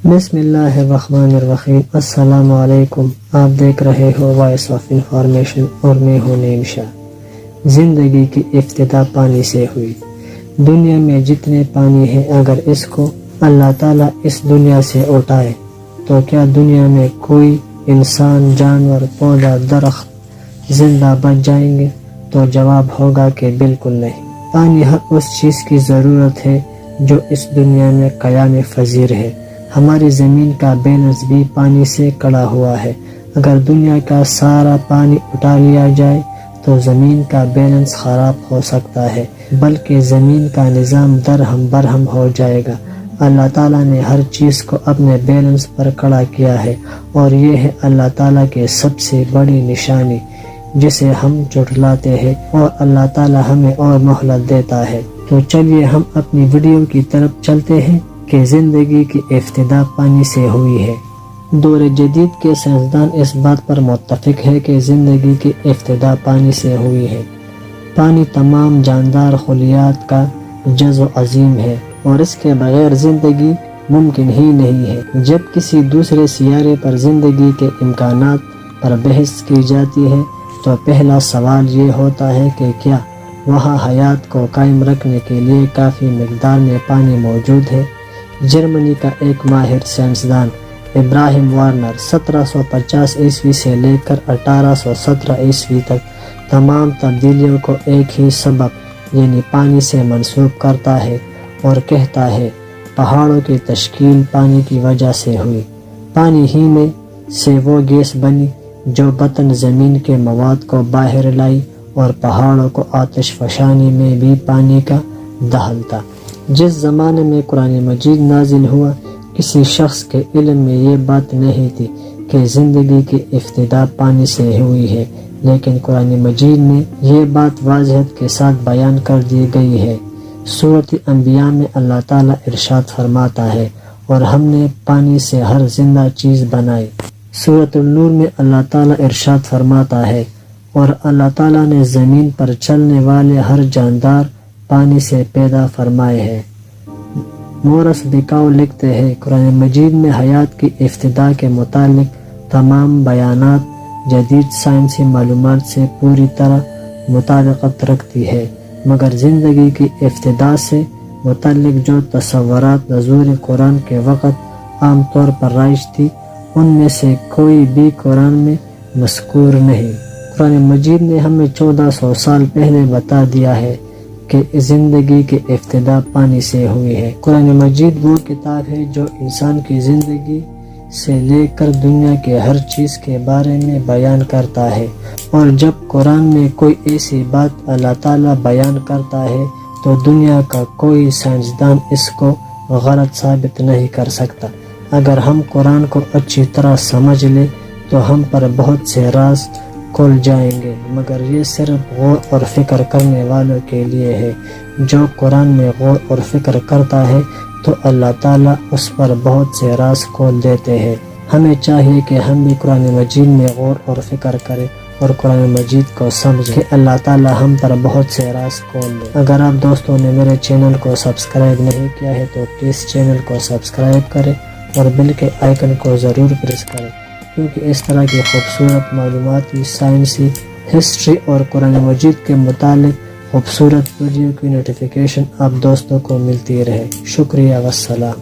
بسم اللہ الرحمن الرحیم۔ السلام علیکم، آپ دیکھ رہے ہو وائس آف انفارمیشن اور میں ہوں نیم شاہ۔ زندگی کی ابتدا پانی سے ہوئی۔ دنیا میں جتنے پانی ہے، اگر اس کو اللہ تعالیٰ اس دنیا سے اٹھائے تو کیا دنیا میں کوئی انسان، جانور، پودا، درخت زندہ بچ جائیں گے؟ تو جواب ہوگا کہ بالکل نہیں۔ پانی ہر اس چیز کی ضرورت ہے جو اس دنیا میں قیام پذیر ہے۔ ہماری زمین کا بیلنس بھی پانی سے کڑا ہوا ہے۔ اگر دنیا کا سارا پانی اٹھا لیا جائے تو زمین کا بیلنس خراب ہو سکتا ہے، بلکہ زمین کا نظام درہم برہم ہو جائے گا۔ اللہ تعالیٰ نے ہر چیز کو اپنے بیلنس پر کھڑا کیا ہے، اور یہ ہے اللہ تعالیٰ کی سب سے بڑی نشانی جسے ہم جھٹلاتے ہیں، اور اللہ تعالیٰ ہمیں اور مہلت دیتا ہے۔ تو چلیے ہم اپنی ویڈیو کی طرف چلتے ہیں کہ زندگی کی ابتدا پانی سے ہوئی ہے۔ دور جدید کے سائنسدان اس بات پر متفق ہے کہ زندگی کی ابتدا پانی سے ہوئی ہے۔ پانی تمام جاندار خلیات کا جزو عظیم ہے، اور اس کے بغیر زندگی ممکن ہی نہیں ہے۔ جب کسی دوسرے سیارے پر زندگی کے امکانات پر بحث کی جاتی ہے تو پہلا سوال یہ ہوتا ہے کہ کیا وہاں حیات کو قائم رکھنے کے لیے کافی مقدار میں پانی موجود ہے؟ جرمنی کا ایک ماہر سائنسدان ابراہیم وارنر 1750 عیسوی سے لے کر 1817 عیسوی تک تمام تبدیلیوں کو ایک ہی سبب یعنی پانی سے منسوب کرتا ہے، اور کہتا ہے پہاڑوں کی تشکیل پانی کی وجہ سے ہوئی۔ پانی ہی میں سے وہ گیس بنی جو بطن زمین کے مواد کو باہر لائی، اور پہاڑوں کو آتش فشانی میں بھی پانی کا دخل تھا۔ جس زمانے میں قرآن مجید نازل ہوا، کسی شخص کے علم میں یہ بات نہیں تھی کہ زندگی کی ابتدا پانی سے ہوئی ہے، لیکن قرآن مجید میں یہ بات واضحیت کے ساتھ بیان کر دی گئی ہے۔ سورۃ انبیاء میں اللہ تعالیٰ ارشاد فرماتا ہے، اور ہم نے پانی سے ہر زندہ چیز بنائی۔ سورۃ النور میں اللہ تعالیٰ ارشاد فرماتا ہے، اور اللہ تعالیٰ نے زمین پر چلنے والے ہر جاندار پانی سے پیدا فرمائے ہیں۔ مورس بکاؤ لکھتے ہیں، قرآن مجید میں حیات کی ابتدا کے متعلق تمام بیانات جدید سائنسی معلومات سے پوری طرح مطابقت رکھتی ہے، مگر زندگی کی ابتدا سے متعلق جو تصورات نزول قرآن کے وقت عام طور پر رائج تھی، ان میں سے کوئی بھی قرآن میں مذکور نہیں۔ قرآن مجید نے ہمیں 1400 سال پہلے بتا دیا ہے کہ زندگی کی ابتدا پانی سے ہوئی ہے۔ قرآن مجید وہ کتاب ہے جو انسان کی زندگی سے لے کر دنیا کے ہر چیز کے بارے میں بیان کرتا ہے، اور جب قرآن میں کوئی ایسی بات اللہ تعالیٰ بیان کرتا ہے تو دنیا کا کوئی سائنسدان اس کو غلط ثابت نہیں کر سکتا۔ اگر ہم قرآن کو اچھی طرح سمجھ لیں تو ہم پر بہت سے راز کھل جائیں گے، مگر یہ صرف غور اور فکر کرنے والوں کے لیے ہے۔ جو قرآن میں غور اور فکر کرتا ہے تو اللہ تعالیٰ اس پر بہت سے راز کھول دیتے ہیں۔ ہمیں چاہیے کہ ہم بھی قرآن مجید میں غور اور فکر کریں اور قرآن مجید کو سمجھیں کہ اللہ تعالیٰ ہم پر بہت سے راز کھول دے۔ اگر آپ دوستوں نے میرے چینل کو سبسکرائب نہیں کیا ہے تو پلیز چینل کو سبسکرائب کریں اور بیل کے آئیکن کو ضرور پریس کریں، کیونکہ اس طرح کی خوبصورت معلوماتی، سائنسی، ہسٹری اور قرآن مجید کے متعلق خوبصورت ویڈیو کی نوٹیفیکیشن آپ دوستوں کو ملتی رہے۔ شکریہ والسلام۔